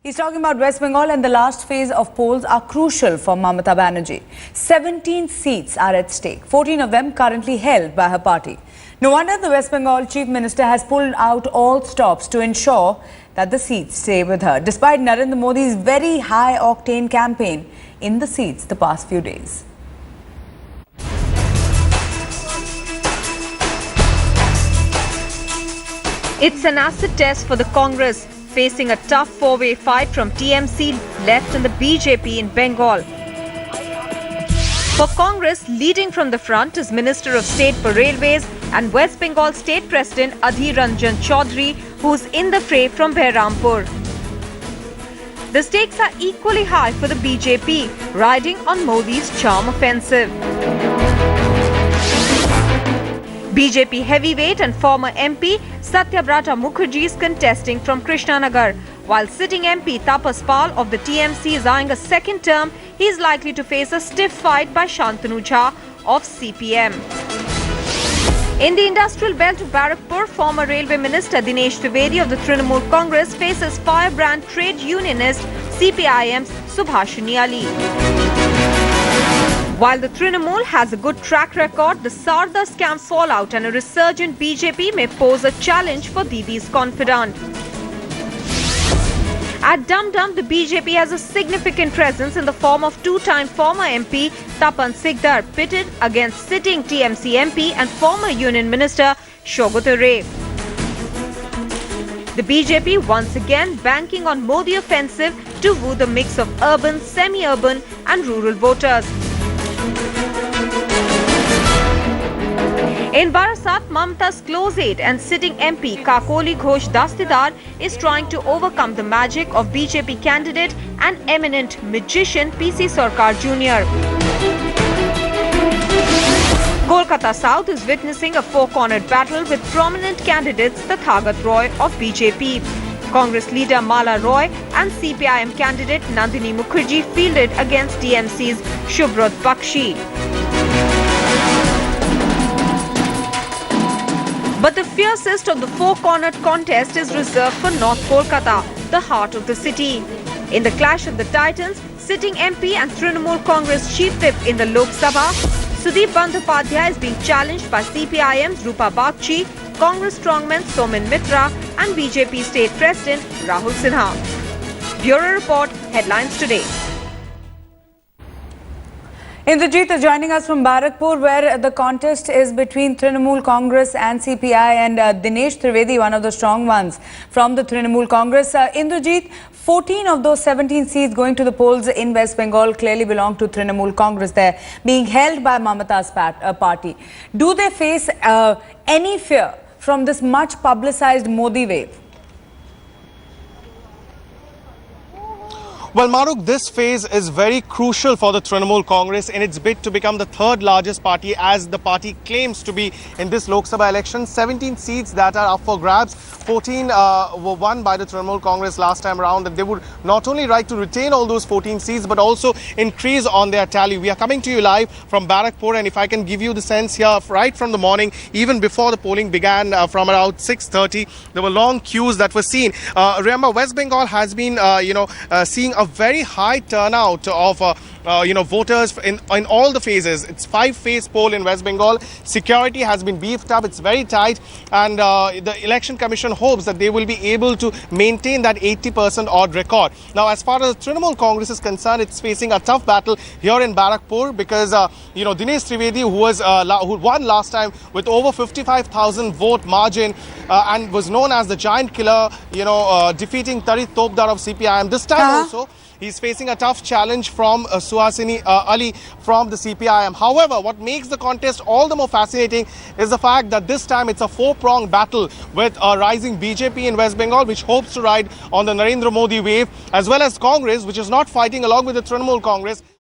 He's talking about West Bengal, and the last phase of polls are crucial for Mamata Banerjee. 17 seats are at stake, 14 of them currently held by her party. No wonder the West Bengal Chief Minister has pulled out all stops to ensure that the seats stay with her, despite Narendra Modi's very high-octane campaign in the seats the past few days. It's an acid test for the Congress, facing a tough four-way fight from TMC, left and the BJP in Bengal. For Congress, leading from the front is Minister of State for Railways and West Bengal State President Adhir Ranjan Chaudhary, who's in the fray from Behrampur. The stakes are equally high for the BJP, riding on Modi's charm offensive. BJP heavyweight and former MP Satyabrata Mukherjee is contesting from Krishnanagar, while sitting MP Tapas Pal of the TMC is eyeing a second term. He is likely to face a stiff fight by Shantanu Jha of CPM. In the industrial belt of Barakpur, former Railway Minister Dinesh Trivedi of the Trinamool Congress faces firebrand trade unionist CPIM's Subhashini Ali. While the Trinamool has a good track record, the Sarda scam fallout and a resurgent BJP may pose a challenge for Didi's confidant. At Dum Dum, the BJP has a significant presence in the form of two-time former MP Tapan Sikdar, pitted against sitting TMC MP and former Union Minister Shogata Ray. The BJP once again banking on Modi offensive to woo the mix of urban, semi-urban and rural voters. In Barasat, Mamata's close aide and sitting MP Kakoli Ghosh Dastidar is trying to overcome the magic of BJP candidate and eminent magician PC Sarkar Jr. Kolkata South is witnessing a four-cornered battle with prominent candidates Tathagat Roy of BJP. Congress leader Mala Roy and CPIM candidate Nandini Mukherjee fielded against TMC's Shubhrot Bakshi. But the fiercest of the four-cornered contest is reserved for North Kolkata, the heart of the city. In the clash of the titans, sitting MP and Trinamool Congress chief whip in the Lok Sabha, Sudeep Bandyopadhyay is being challenged by CPIM's Rupa Bagchi, Congress strongman Somin Mitra and BJP State President Rahul Sinha. Bureau Report, Headlines Today. Indrajit is joining us from Barakpur, where the contest is between Trinamool Congress and CPI, and Dinesh Trivedi, one of the strong ones from the Trinamool Congress. Indrajit, 14 of those 17 seats going to the polls in West Bengal clearly belong to Trinamool Congress. They're being held by Mamata's party. Do they face any fear from this much publicized Modi wave? Well, Maruk, this phase is very crucial for the Trinamool Congress in its bid to become the third largest party, as the party claims to be in this Lok Sabha election. 17 seats that are up for grabs. 14 were won by the Trinamool Congress last time around, and they would not only like to retain all those 14 seats but also increase on their tally. We are coming to you live from Barakpur, and if I can give you the sense here, right from the morning, even before the polling began from around 6:30, there were long queues that were seen. Remember, West Bengal has been, seeing a very high turnout of voters in all the phases. It's 5-phase poll in West Bengal. Security has been beefed up. It's very tight, and the Election Commission hopes that they will be able to maintain that 80% odd record. Now, as far as Trinamool Congress is concerned, it's facing a tough battle here in Barakpur because Dinesh Trivedi, who won last time with over 55,000 vote margin and was known as the giant killer, defeating Tarit Topdar of CPIM. This time also, he's facing a tough challenge from Subhashini Ali from the CPIM. However, what makes the contest all the more fascinating is the fact that this time it's a four-pronged battle with a rising BJP in West Bengal, which hopes to ride on the Narendra Modi wave, as well as Congress, which is not fighting along with the Trinamool Congress.